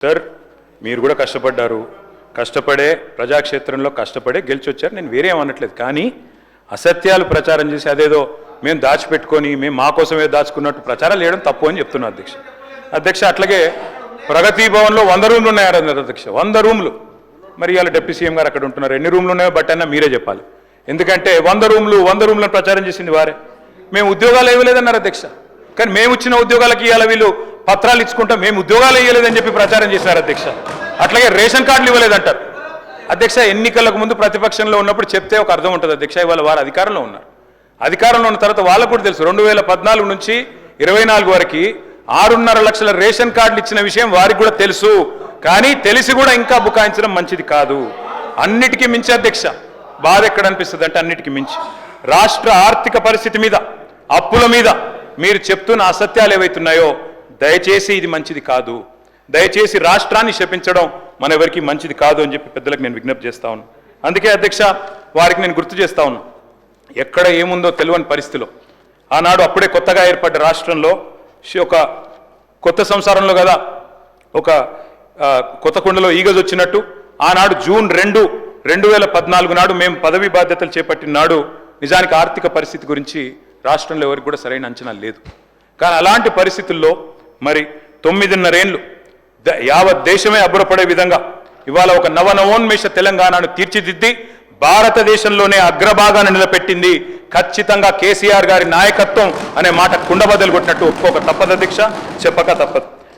Sir మీరు కూడా కష్టపడ్డారు, కష్టపడే ప్రజాక్షేత్రంలో కష్టపడే గెలిచొచ్చారు. నేను వేరే ఏమనట్లేదు. కానీ అసత్యాలు ప్రచారం చేసి అదేదో మేము దాచిపెట్టుకొని మేము మా కోసమే దాచుకున్నట్టు ప్రచారాలు చేయడం తప్పు అని చెప్తున్నాను అధ్యక్ష. అట్లాగే ప్రగతి భవన్లో 100 రూమ్లు ఉన్నాయన్నారు అధ్యక్ష. 100 రూమ్లు. మరి ఇవాళ డిప్యూటీ సీఎం గారు అక్కడ ఉంటున్నారు. ఎన్ని రూమ్లు ఉన్నాయో బట్ అయినా మీరే చెప్పాలి. ఎందుకంటే 100 రూమ్లను ప్రచారం చేసింది వారే. మేము ఉద్యోగాలు ఇవ్వలేదన్నారు అధ్యక్ష. కానీ మేము ఇచ్చిన ఉద్యోగాలకి ఇవాళ వీళ్ళు పత్రాలు ఇచ్చుకుంటాం, మేము ఉద్యోగాలు ఇవ్వలేదని చెప్పి ప్రచారం చేశారు అధ్యక్ష. అట్లాగే రేషన్ కార్డులు ఇవ్వలేదంటారు అధ్యక్ష. ఎన్నికలకు ముందు ప్రతిపక్షంలో ఉన్నప్పుడు చెప్తే ఒక అర్థం ఉంటుంది అధ్యక్ష. ఇవాళ వారు అధికారంలో ఉన్నారు. అధికారంలో ఉన్న తర్వాత వాళ్ళకు కూడా తెలుసు 2014 నుంచి 24 వరకు 6.5 లక్షల రేషన్ కార్డులు ఇచ్చిన విషయం వారికి కూడా తెలుసు. కానీ తెలిసి కూడా ఇంకా బుకాయించడం మంచిది కాదు. అన్నిటికీ మించి అధ్యక్ష బాధ ఎక్కడ అనిపిస్తుంది అంటే అన్నిటికీ మించి రాష్ట్ర ఆర్థిక పరిస్థితి మీద, అప్పుల మీద మీరు చెప్తున్న అసత్యాలు ఏవైతున్నాయో దయచేసి ఇది మంచిది కాదు. దయచేసి రాష్ట్రాన్ని శపించడం మన ఎవరికి మంచిది కాదు అని చెప్పి పెద్దలకు నేను విజ్ఞప్తి చేస్తా ఉన్నాను. అందుకే అధ్యక్ష వారికి నేను గుర్తు చేస్తా ఉన్నాను. ఎక్కడ ఏముందో తెలియని పరిస్థితిలో ఆనాడు అప్పుడే కొత్తగా ఏర్పడ్డ రాష్ట్రంలో ఒక కొత్త సంసారంలో కదా ఒక కొత్త కుండలో ఈగజొచ్చినట్టు ఆనాడు జూన్ 2, 2014 నాడు మేము పదవి బాధ్యతలు చేపట్టిన నాడు నిజానికి ఆర్థిక పరిస్థితి గురించి రాష్ట్రంలో ఎవరికి కూడా సరైన అంచనా లేదు. కానీ అలాంటి పరిస్థితుల్లో మరి 9.5 ఏళ్ళు యావత్ దేశమే అబ్బురపడే విధంగా ఇవాళ ఒక నవోన్మేష తెలంగాణను తీర్చిదిద్ది భారతదేశంలోనే అగ్రభాగాన నిలబెట్టింది ఖచ్చితంగా కేసీఆర్ గారి నాయకత్వం అనే మాట కుండబద్దలు కొట్టినట్టు ఒప్పుకోక తప్పదు అధ్యక్ష, చెప్పక తప్పదు.